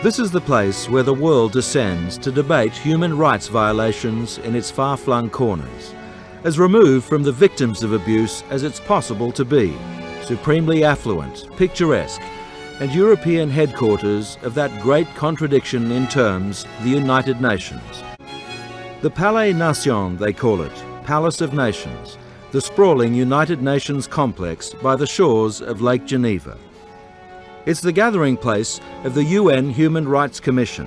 This is the place where the world descends to debate human rights violations in its far-flung corners, as removed from the victims of abuse as it's possible to be, supremely affluent, picturesque, and European headquarters of that great contradiction in terms, the United Nations. The Palais Nation, they call it, Palace of Nations, the sprawling United Nations complex by the shores of Lake Geneva. It's the gathering place of the UN Human Rights Commission.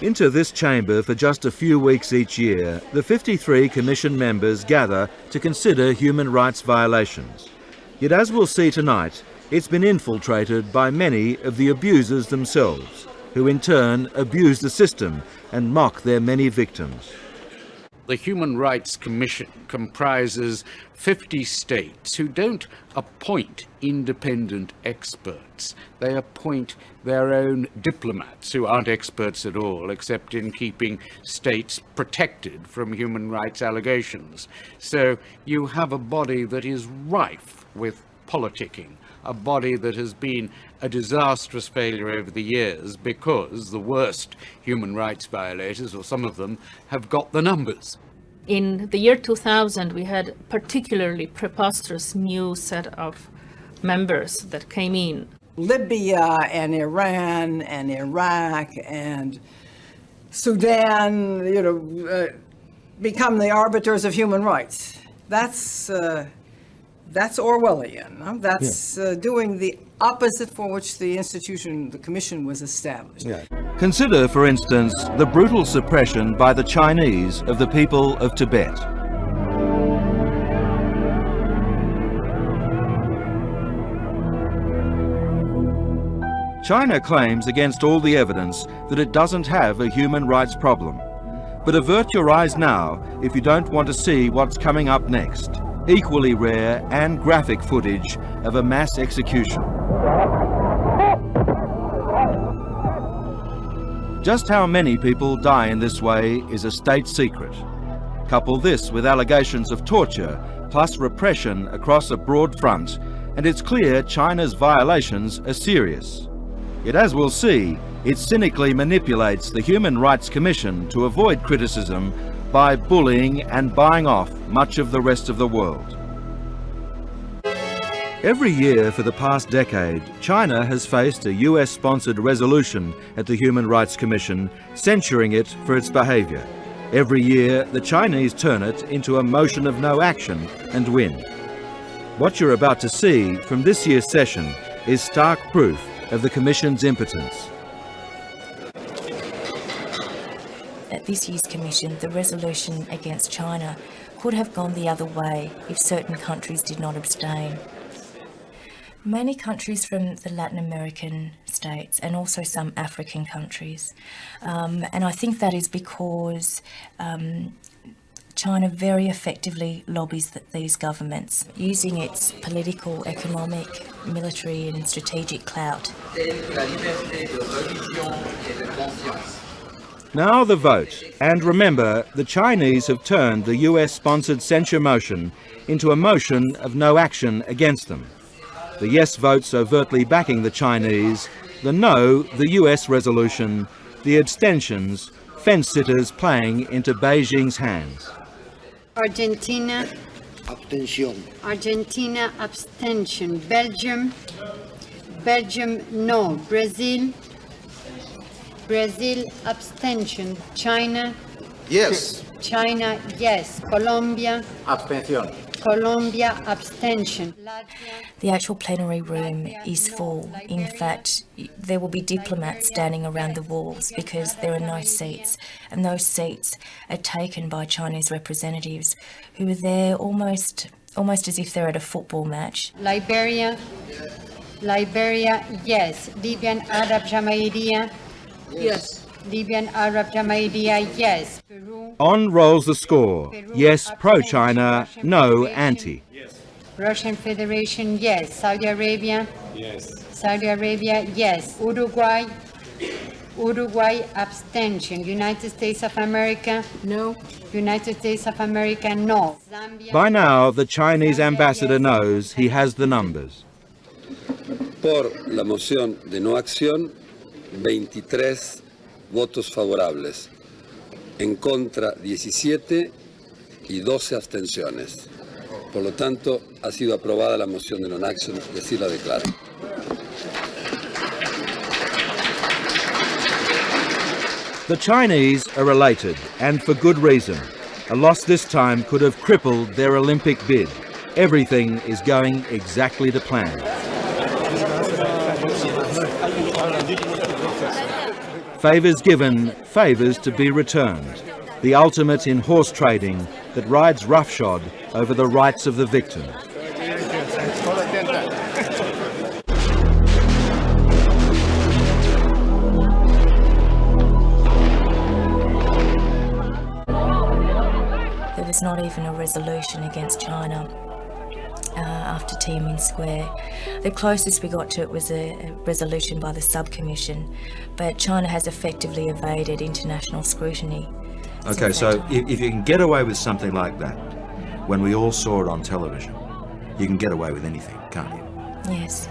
Into this chamber for just a few weeks each year, the 53 Commission members gather to consider human rights violations. Yet as we'll see tonight, it's been infiltrated by many of the abusers themselves, who in turn abuse the system and mock their many victims. The Human Rights Commission comprises 50 states who don't appoint independent experts. They appoint their own diplomats who aren't experts at all, except in keeping states protected from human rights allegations. So you have a body that is rife with politicking, a body that has been a disastrous failure over the years because the worst human rights violators, or some of them, have got the numbers. In the year 2000, we had a particularly preposterous new set of members that came in. Libya and Iran and Iraq and Sudan, become the arbiters of human rights. That's Orwellian. That's doing the opposite for which the institution, the Commission, was established. Yeah. Consider, for instance, the brutal suppression by the Chinese of the people of Tibet. China claims against all the evidence that it doesn't have a human rights problem. But avert your eyes now if you don't want to see what's coming up next. Equally rare and graphic footage of a mass execution. Just how many people die in this way is a state secret. Couple this with allegations of torture, plus repression across a broad front, and it's clear China's violations are serious. Yet as we'll see, it cynically manipulates the Human Rights Commission to avoid criticism by bullying and buying off much of the rest of the world. Every year for the past decade, China has faced a US-sponsored resolution at the Human Rights Commission censuring it for its behaviour. Every year, the Chinese turn it into a motion of no action and win. What you're about to see from this year's session is stark proof of the Commission's impotence. At this year's Commission, the resolution against China could have gone the other way if certain countries did not abstain. Many countries from the Latin American states and also some African countries. And I think that is because China very effectively lobbies these governments, using its political, economic, military and strategic clout. Now the vote. And remember, the Chinese have turned the US-sponsored censure motion into a motion of no action against them. The yes votes overtly backing the Chinese, the no, the US resolution, the abstentions, fence-sitters playing into Beijing's hands. Argentina, Abstention. Argentina, abstention. Belgium, Belgium, no. Brazil, Brazil, abstention. China, Yes. China, yes. Colombia, Abstention. Colombia, abstention. The actual plenary room is full. In fact, there will be diplomats standing around the walls because there are no seats, and those seats are taken by Chinese representatives who are there almost as if they're at a football match. Liberia, Liberia, yes. Libyan Arab Jamahiriya, Yes. Libyan Arab Jamahiriya, yes. Peru, On rolls the score. Yes, pro-China, no, anti. Russian Federation, yes. Saudi Arabia, Yes. Saudi Arabia, yes. Uruguay, Uruguay, abstention. United States of America, no. United States of America, no. Zambia, By now, the Chinese ambassador knows he has the numbers. Por la moción de no acción, 23 votos favorables. En contra, 17 y 12 abstenciones. Por lo tanto, ha sido aprobada la moción de non-action y así la declaro. The Chinese are elated, and for good reason. A loss this time could have crippled their Olympic bid. Everything is going exactly to plan. Favours given, favours to be returned. The ultimate in horse trading that rides roughshod over the rights of the victim. There was not even a resolution against China after Tiananmen Square. The closest we got to it was a resolution by the subcommission, but China has effectively evaded international scrutiny. Okay, so if you can get away with something like that, when we all saw it on television, you can get away with anything, can't you? Yes.